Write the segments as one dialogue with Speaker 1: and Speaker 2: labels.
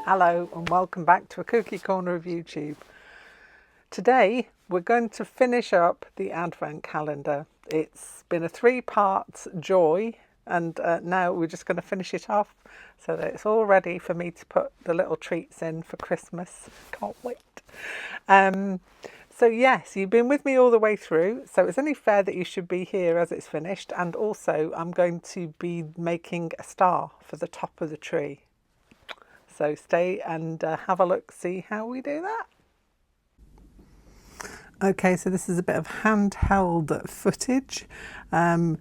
Speaker 1: Hello and welcome back to a Kooky corner of YouTube. Today we're going to finish up the Advent calendar. It's been a 3-part joy and now we're just going to finish it off so that it's all ready for me to put the little treats in for Christmas. Can't wait. So yes, you've been with me all the way through, so it's only fair that you should be here as it's finished, and also I'm going to be making a star for the top of the tree. So stay and have a look, see how we do that. Okay, so this is a bit of handheld footage. A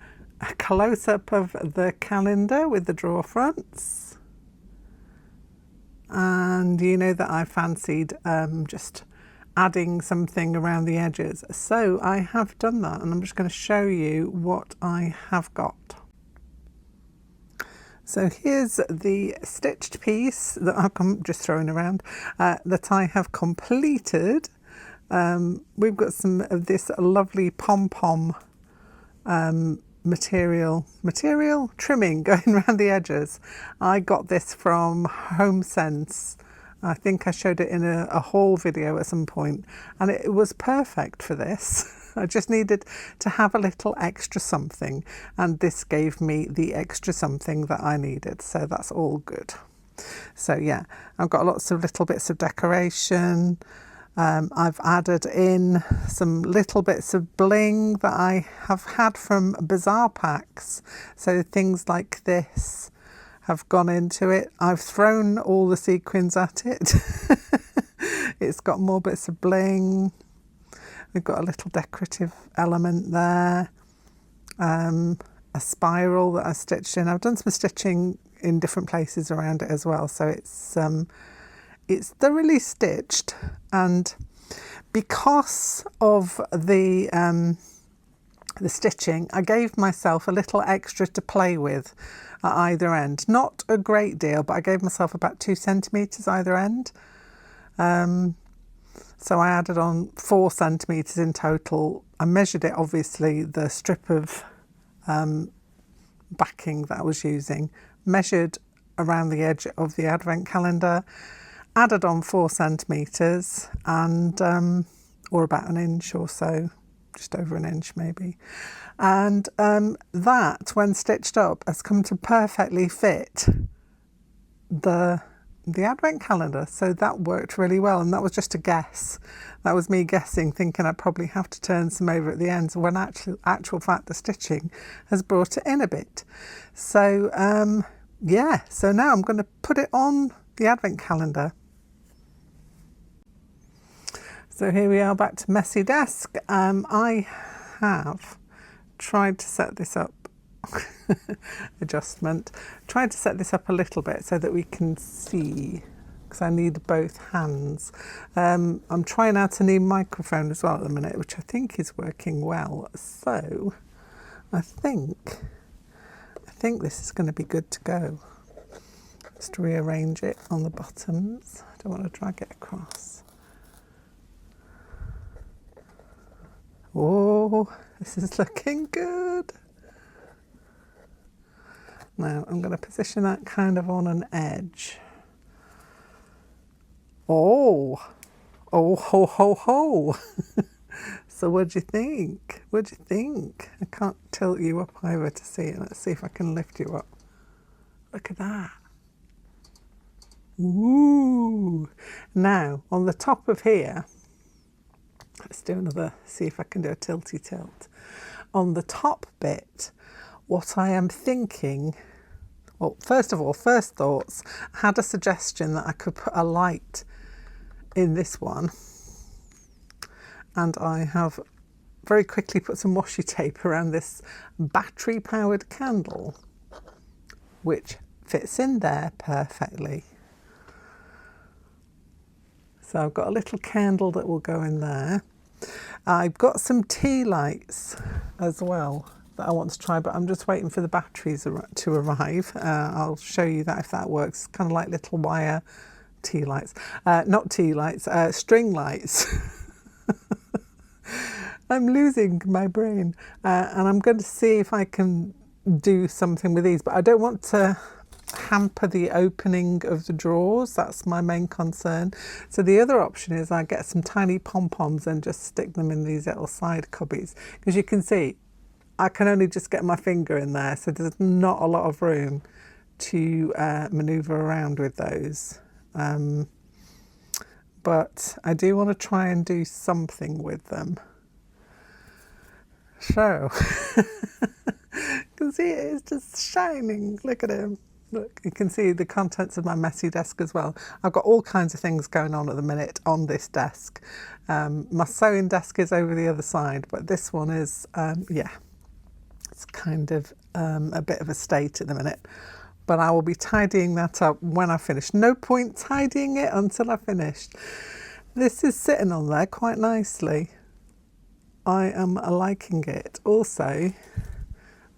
Speaker 1: close-up of the calendar with the drawer fronts. And you know that I fancied just adding something around the edges. So I have done that, and I'm just going to show you what I have got. So here's the stitched piece that I'm just throwing around that I have completed. We've got some of this lovely pom-pom material trimming going around the edges. I got this from HomeSense. I think I showed it in a haul video at some point, and it was perfect for this. I just needed to have a little extra something, and this gave me the extra something that I needed, so that's all good. So yeah, I've got lots of little bits of decoration. I've added in some little bits of bling that I have had from bazaar packs, so things like this have gone into it. I've thrown all the sequins at it. It's got more bits of bling. We've got a little decorative element there, a spiral that I stitched in. I've done some stitching in different places around it as well, so it's thoroughly stitched. And because of the stitching, I gave myself a little extra to play with at either end. Not a great deal, but I gave myself about 2 centimetres either end. So I added on 4 centimetres in total. I measured it, obviously, the strip of backing that I was using, measured around the edge of the Advent calendar, added on 4 centimetres and or about an inch or so, just over an inch maybe. And that, when stitched up, has come to perfectly fit the Advent calendar, so that worked really well. And that was just a guess. That was me guessing, thinking I'd probably have to turn some over at the ends, when actual fact the stitching has brought it in a bit. So yeah, so now I'm going to put it on the Advent calendar. So here we are, back to messy desk. I have tried to set this up adjustment. Tried to set this up a little bit so that we can see, because I need both hands. I'm trying out a new microphone as well at the minute, which I think is working well. So I think this is going to be good to go. Just rearrange it on the bottoms. I don't want to drag it across. Oh, this is looking good. Now I'm going to position that kind of on an edge. Oh, ho, ho, ho. So what do you think? What do you think? I can't tilt you up over to see it. Let's see if I can lift you up. Look at that. Ooh. Now on the top of here, let's do another, see if I can do a tilty tilt. On the top bit, what I am thinking, well, first of all, first thoughts, I had a suggestion that I could put a light in this one, and I have very quickly put some washi tape around this battery powered candle, which fits in there perfectly. So I've got a little candle that will go in there. I've got some tea lights as well that I want to try, but I'm just waiting for the batteries to arrive. I'll show you that if that works. Kind of like little wire tea lights. Not tea lights, string lights. I'm losing my brain. And I'm going to see if I can do something with these, but I don't want to hamper the opening of the drawers. That's my main concern. So the other option is I get some tiny pom-poms and just stick them in these little side cubbies, because you can see I can only just get my finger in there, so there's not a lot of room to maneuver around with those. But I do want to try and do something with them. So, you can see it's just shining. Look at him. Look, you can see the contents of my messy desk as well. I've got all kinds of things going on at the minute on this desk. My sewing desk is over the other side, but this one is, yeah, it's kind of a bit of a state at the minute. But I will be tidying that up when I finish. No point tidying it until I finished. This is sitting on there quite nicely. I am liking it. Also,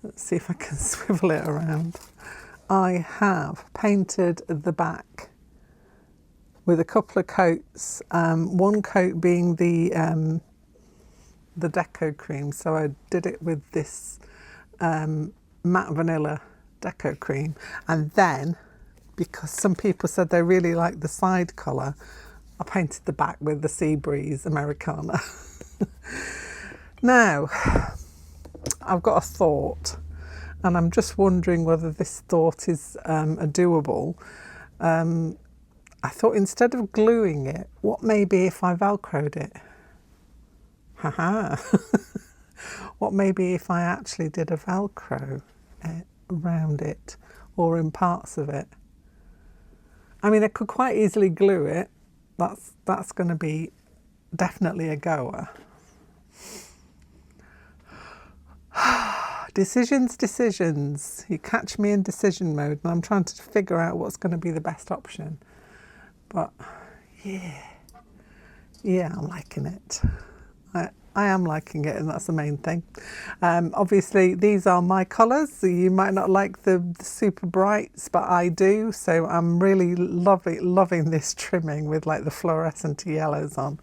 Speaker 1: let's see if I can swivel it around. I have painted the back with a couple of coats. One coat being the deco cream. So I did it with this matte vanilla deco cream, and then because some people said they really like the side colour, I painted the back with the Sea Breeze Americana. Now I've got a thought, and I'm just wondering whether this thought is a doable. I thought instead of gluing it, what maybe if I velcroed it? Haha. What maybe if I actually did a velcro around it, or in parts of it? I mean, I could quite easily glue it. That's going to be definitely a goer. Decisions. You catch me in decision mode, and I'm trying to figure out what's going to be the best option. But yeah, I'm liking it. I am liking it, and that's the main thing. Obviously, these are my colours. So you might not like the super brights, but I do. So I'm really loving this trimming with like the fluorescent yellows on.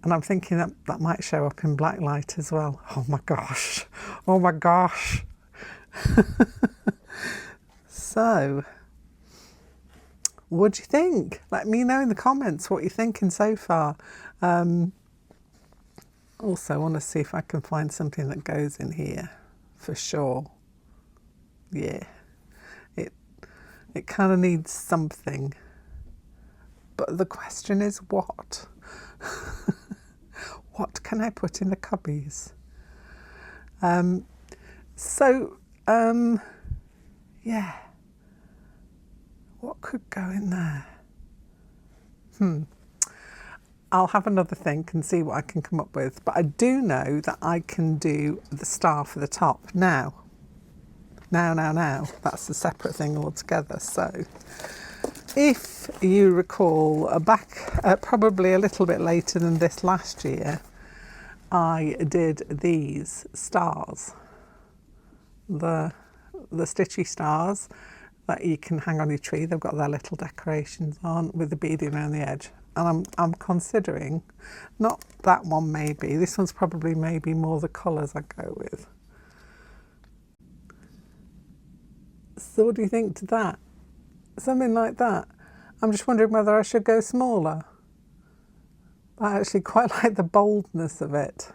Speaker 1: And I'm thinking that might show up in black light as well. Oh my gosh. Oh my gosh. So, what do you think? Let me know in the comments what you're thinking so far. Also, I want to see if I can find something that goes in here for sure. Yeah, it kind of needs something. But the question is what? What can I put in the cubbies? Yeah. What could go in there? I'll have another think and see what I can come up with. But I do know that I can do the star for the top. Now. That's a separate thing altogether. So, if you recall, probably a little bit later than this last year, I did these stars. The stitchy stars that you can hang on your tree. They've got their little decorations on with the beading around the edge. And I'm considering, not that one maybe, this one's probably maybe more the colours I go with. So what do you think to that? Something like that. I'm just wondering whether I should go smaller. I actually quite like the boldness of it.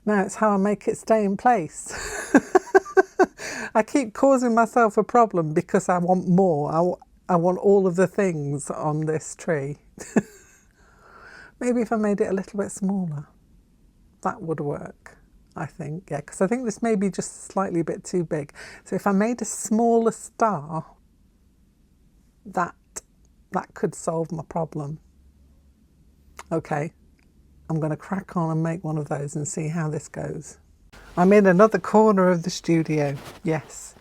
Speaker 1: Now it's how I make it stay in place. I keep causing myself a problem because I want more. I want all of the things on this tree. Maybe if I made it a little bit smaller, that would work, I think. Yeah, because I think this may be just slightly a bit too big. So if I made a smaller star, that could solve my problem. Okay, I'm going to crack on and make one of those and see how this goes. I'm in another corner of the studio. Yes.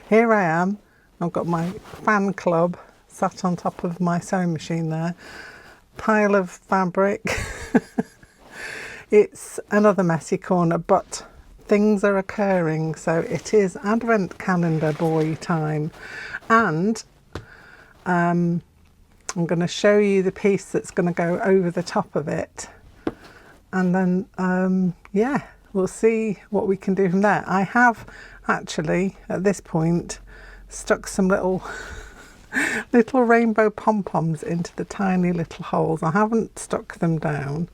Speaker 1: Here I am. I've got my fan club sat on top of my sewing machine there. Pile of fabric. It's another messy corner, but things are occurring. So it is Advent Calendar Boy time. And I'm going to show you the piece that's going to go over the top of it. And then, yeah, we'll see what we can do from there. I have actually at this point stuck some little rainbow pom-poms into the tiny little holes. I haven't stuck them down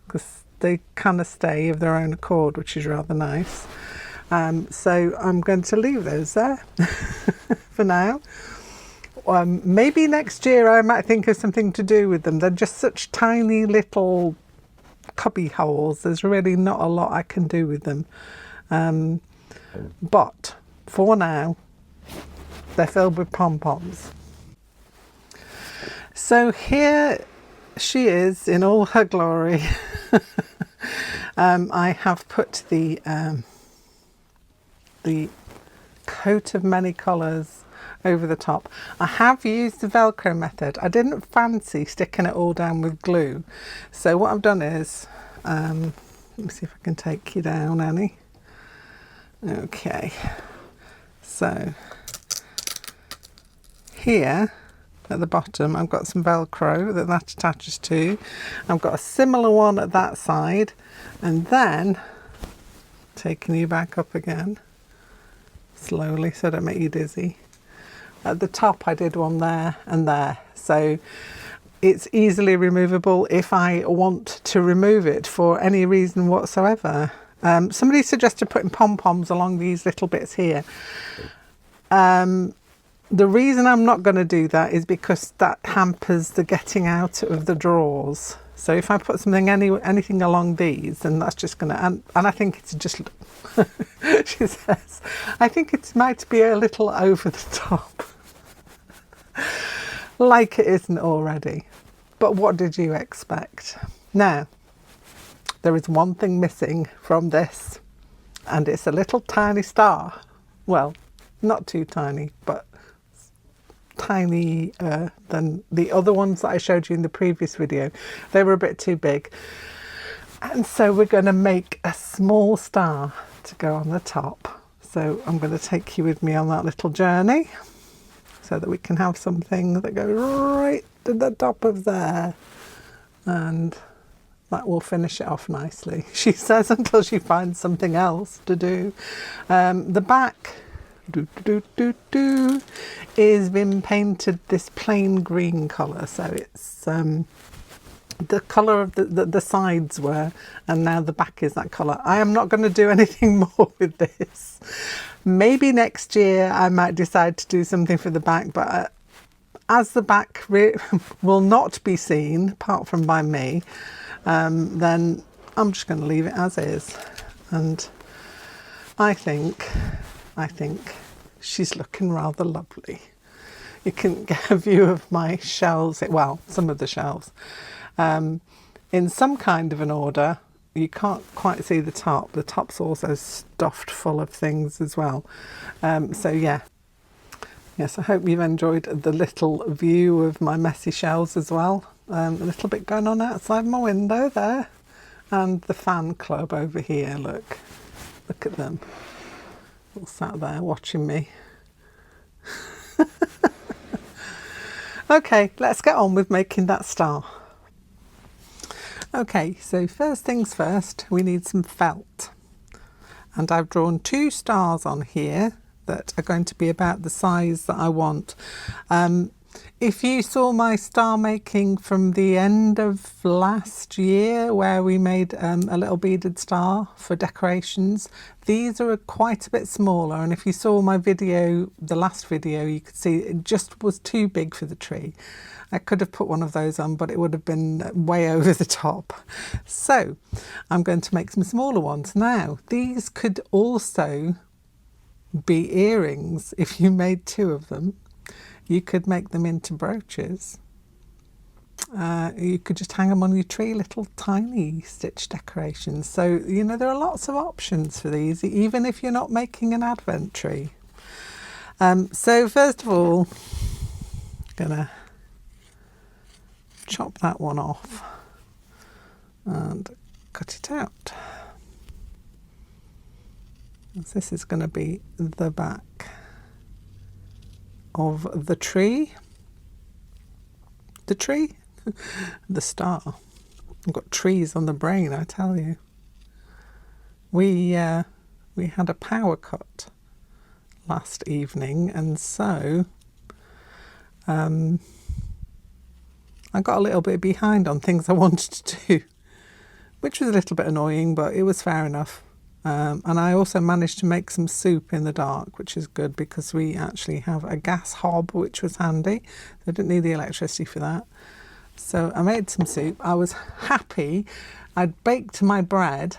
Speaker 1: because they kind of stay of their own accord, which is rather nice. So I'm going to leave those there for now. Maybe next year I might think of something to do with them. They're just such tiny little cubby holes. There's really not a lot I can do with them. But for now, they're filled with pom-poms. So here she is in all her glory. I have put the coat of many colours over the top. I have used the Velcro method. I didn't fancy sticking it all down with glue. So what I've done is, let me see if I can take you down, Annie. Okay, so here at the bottom I've got some Velcro that attaches to. I've got a similar one at that side, and then taking you back up again slowly so I don't make you dizzy. At the top I did one there and there, so it's easily removable if I want to remove it for any reason whatsoever. Somebody suggested putting pom-poms along these little bits here. The reason I'm not going to do that is because that hampers the getting out of the drawers. So if I put something, anything along these, then that's just going to, and I think it's just, she says, I think it might be a little over the top. Like it isn't already. But what did you expect? Now, there is one thing missing from this, and it's a little tiny star. Well, not too tiny, but tinier than the other ones that I showed you in the previous video. They were a bit too big. And so we're going to make a small star to go on the top. So I'm going to take you with me on that little journey so that we can have something that goes right to the top of there. And that will finish it off nicely, she says, until she finds something else to do. The back is been painted this plain green colour, so it's the colour of the sides were, and now the back is that colour. I am not going to do anything more with this. Maybe next year I might decide to do something for the back, but as the back will not be seen apart from by me, then I'm just going to leave it as is. And I think she's looking rather lovely. You can get a view of my shelves, well, some of the shelves, in some kind of an order. You can't quite see the top. The top's also stuffed full of things as well. So yeah. Yes, I hope you've enjoyed the little view of my messy shelves as well. A little bit going on outside my window there. And the fan club over here, look at them. All sat there watching me. Okay, let's get on with making that star. Okay, so first things first, we need some felt. And I've drawn 2 stars on here that are going to be about the size that I want. If you saw my star making from the end of last year, where we made a little beaded star for decorations, these are quite a bit smaller. And if you saw my video, the last video, you could see it just was too big for the tree. I could have put one of those on, but it would have been way over the top. So I'm going to make some smaller ones. Now, these could also be earrings. If you made 2 of them, you could make them into brooches. You could just hang them on your tree, little tiny stitch decorations. So, you know, there are lots of options for these, even if you're not making an advent tree. So first of all, I'm gonna chop that one off and cut it out. This is going to be the back of the tree. The star. I've got trees on the brain, I tell you. We had a power cut last evening, and so I got a little bit behind on things I wanted to do, which was a little bit annoying, but it was fair enough. And I also managed to make some soup in the dark, which is good because we actually have a gas hob, which was handy. I didn't need the electricity for that. So I made some soup. I was happy. I'd baked my bread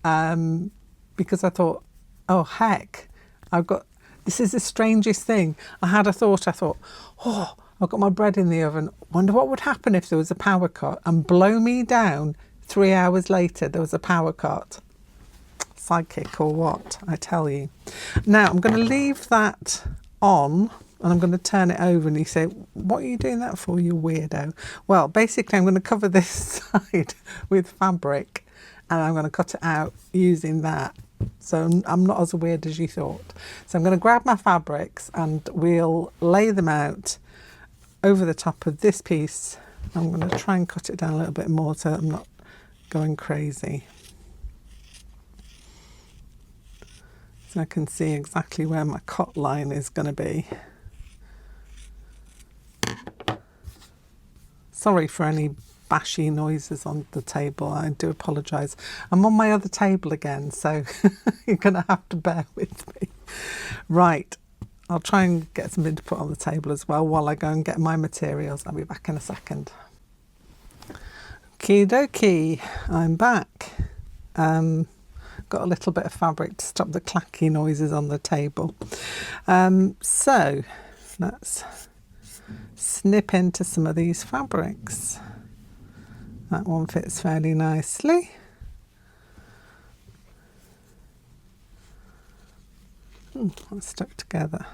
Speaker 1: because I thought, oh heck, this is the strangest thing. I thought, oh, I've got my bread in the oven. Wonder what would happen if there was a power cut, and blow me down. 3 hours later, there was a power cut. Psychic or what, I tell you. Now, I'm going to leave that on, and I'm going to turn it over, and you say, what are you doing that for, you weirdo? Well, basically, I'm going to cover this side with fabric, and I'm going to cut it out using that. So I'm not as weird as you thought. So I'm going to grab my fabrics, and we'll lay them out over the top of this piece. I'm going to try and cut it down a little bit more so I'm not going crazy. So I can see exactly where my cut line is going to be. Sorry for any bashy noises on the table, I do apologise. I'm on my other table again, so you're going to have to bear with me. Right, I'll try and get something to put on the table as well while I go and get my materials. I'll be back in a second. Okie dokie, I'm back. Got a little bit of fabric to stop the clacky noises on the table. So let's snip into some of these fabrics. That one fits fairly nicely. That's stuck together.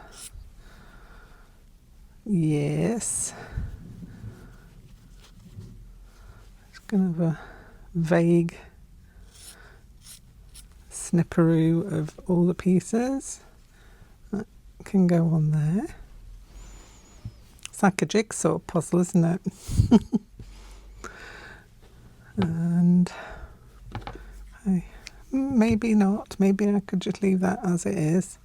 Speaker 1: Yes. It's kind of a vague snipperoo of all the pieces. That can go on there. It's like a jigsaw puzzle, isn't it? And maybe not. Maybe I could just leave that as it is.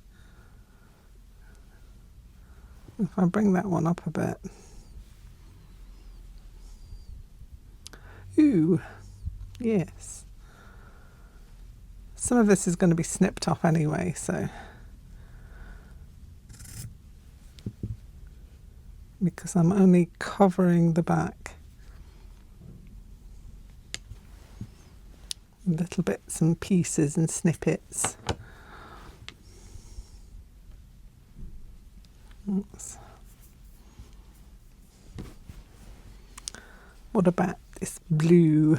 Speaker 1: If I bring that one up a bit. Ooh, yes. Some of this is going to be snipped off anyway, so. Because I'm only covering the back. Little bits and pieces and snippets. Oops. What about this blue?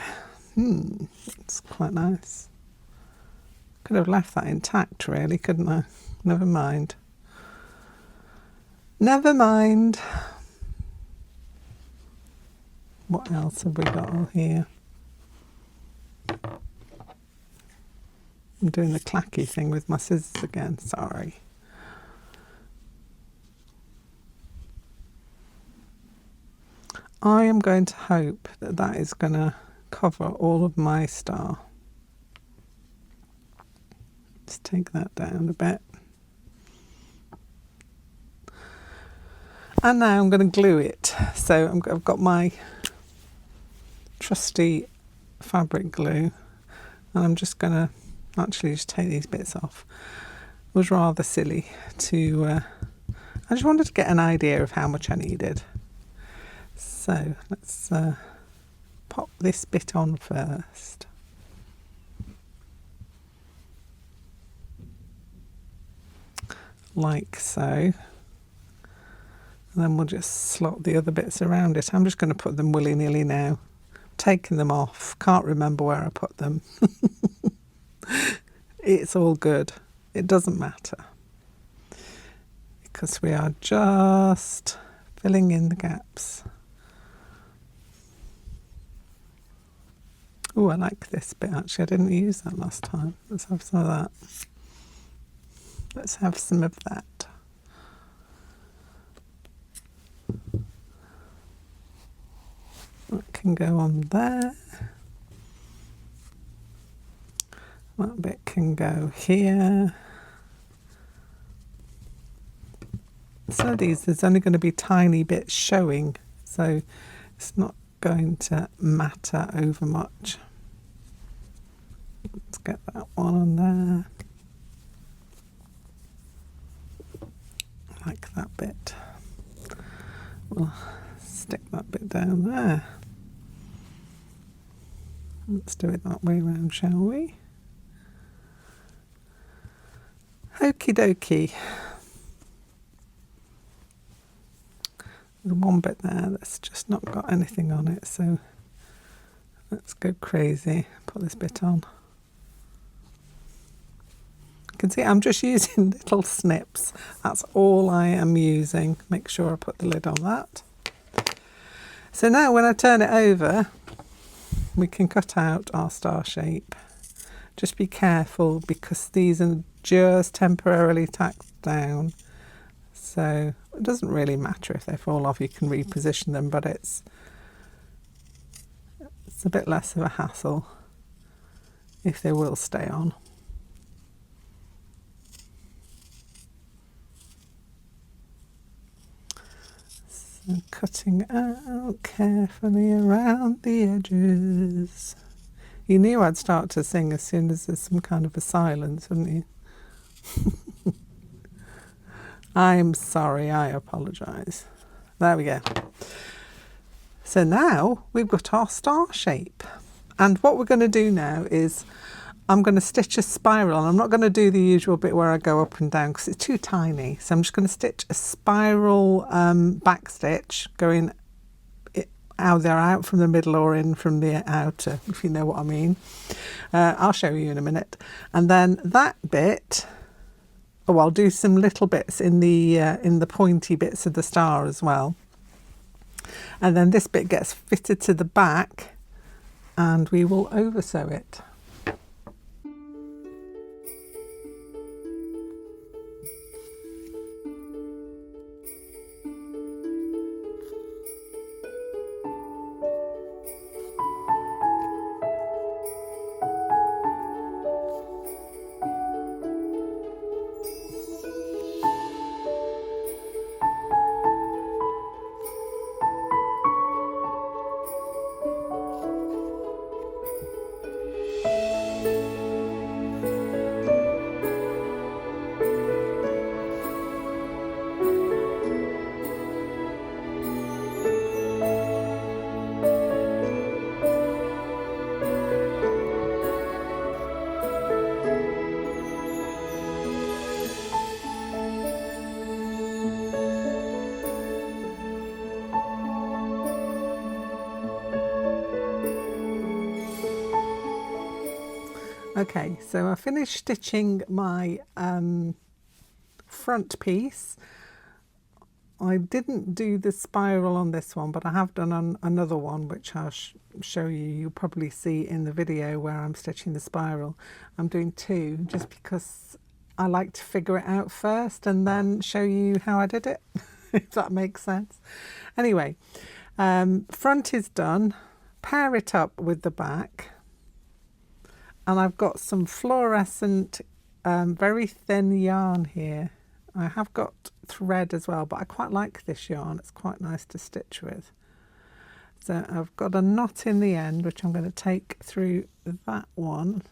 Speaker 1: It's quite nice. Could have left that intact really, couldn't I? Never mind. Never mind. What else have we got on here? I'm doing the clacky thing with my scissors again, sorry. I am going to hope that that is going to cover all of my star. Let's take that down a bit. And now I'm going to glue it. So I've got my trusty fabric glue, and I'm just going to actually just take these bits off. It was rather silly to, I just wanted to get an idea of how much I needed. So let's pop this bit on first. Like so. And then we'll just slot the other bits around it. I'm just going to put them willy-nilly now. Taking them off. Can't remember where I put them. It's all good. It doesn't matter. Because we are just filling in the gaps. Oh, I like this bit actually. I didn't use that last time. Let's have some of that. Let's have some of that. That can go on there. That bit can go here. some of these there's only going to be tiny bits showing, so it's not going to matter over much. Let's get that one on there. Like that bit. We'll stick that bit down there. Let's do it that way round, shall we? Okie dokie. There's one bit there that's just not got anything on it, so let's go crazy. Put this bit on. You can see I'm just using little snips. That's all I am using. Make sure I put the lid on that. So now when I turn it over, we can cut out our star shape. Just be careful because these are just temporarily tacked down. So it doesn't really matter if they fall off, you can reposition them, but it's a bit less of a hassle if they will stay on. So cutting out carefully around the edges. You knew I'd start to sing as soon as there's some kind of a silence, wouldn't you? I'm sorry, I apologise. There we go. So now we've got our star shape. And what we're going to do now is I'm going to stitch a spiral. I'm not going to do the usual bit where I go up and down because it's too tiny. So I'm just going to stitch a spiral back stitch going either out from the middle or in from the outer, if you know what I mean. I'll show you in a minute. And then that bit, oh, I'll do some little bits in the pointy bits of the star as well. And then this bit gets fitted to the back and we will oversew it. Okay, so I finished stitching my front piece. I didn't do the spiral on this one, but I have done on another one, which I'll show you. You'll probably see in the video where I'm stitching the spiral. I'm doing two just because I like to figure it out first and then show you how I did it, if that makes sense. Anyway, front is done. Pair it up with the back. And I've got some fluorescent, very thin yarn here. I have got thread as well, but I quite like this yarn. It's quite nice to stitch with. So I've got a knot in the end, which I'm going to take through that one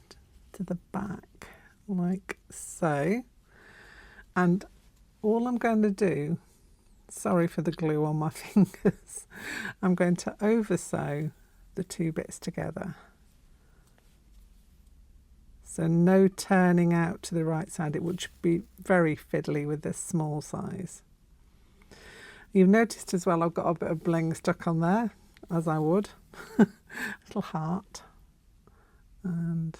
Speaker 1: to the back, like so. And all I'm going to do, sorry for the glue on my fingers, I'm going to oversew the two bits together. So no turning out to the right side. It would be very fiddly with this small size. You've noticed as well I've got a bit of bling stuck on there, as I would. Little heart. And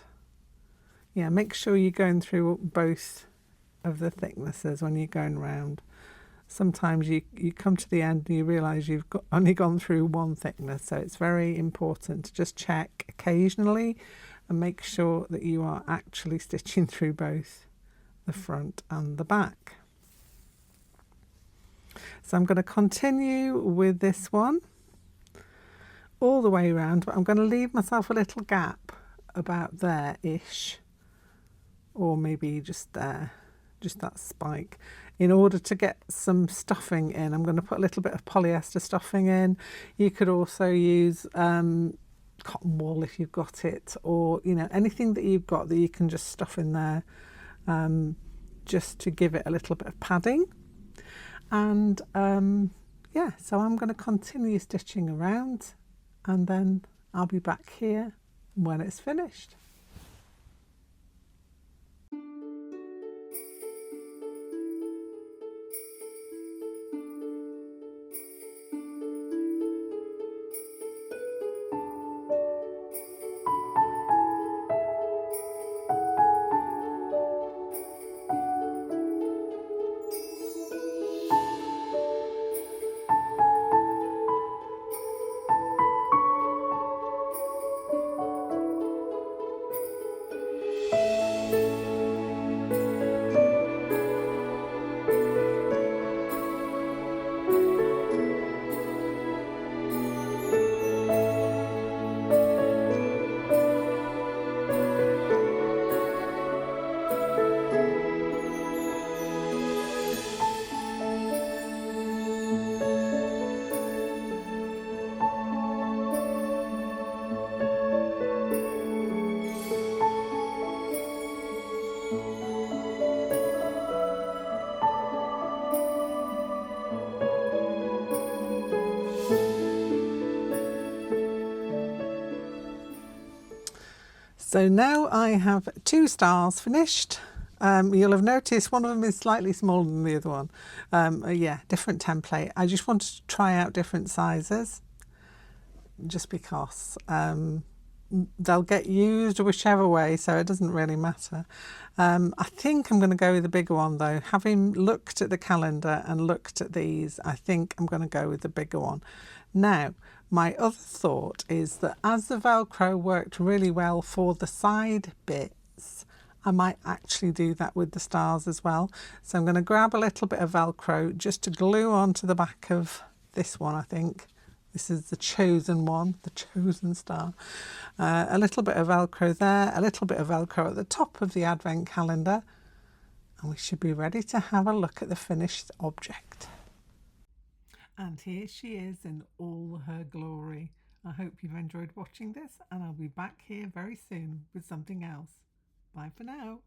Speaker 1: yeah, make sure you're going through both of the thicknesses when you're going round. Sometimes you come to the end and you realise you've only gone through one thickness, so it's very important to just check occasionally and make sure that you are actually stitching through both the front and the back. So I'm going to continue with this one all the way around, but I'm going to leave myself a little gap about there-ish, or maybe just there, just that spike. In order to get some stuffing in, I'm going to put a little bit of polyester stuffing in. You could also use cotton wool if you've got it, or anything that you've got that you can just stuff in there, just to give it a little bit of padding. And yeah, so I'm going to continue stitching around, and then I'll be back here when it's finished. So now I have 2 stars finished. You'll have noticed one of them is slightly smaller than the other one. Yeah, different template. I just wanted to try out different sizes, just because they'll get used whichever way, so it doesn't really matter. I think I'm going to go with the bigger one though. Having looked at the calendar and looked at these, I think I'm going to go with the bigger one. Now, my other thought is that as the Velcro worked really well for the side bits, I might actually do that with the stars as well. So I'm going to grab a little bit of Velcro just to glue onto the back of this one, I think. This is the chosen one, the chosen star. A little bit of Velcro there, a little bit of Velcro at the top of the advent calendar, and we should be ready to have a look at the finished object. And here she is in all her glory. I hope you've enjoyed watching this, and I'll be back here very soon with something else. Bye for now.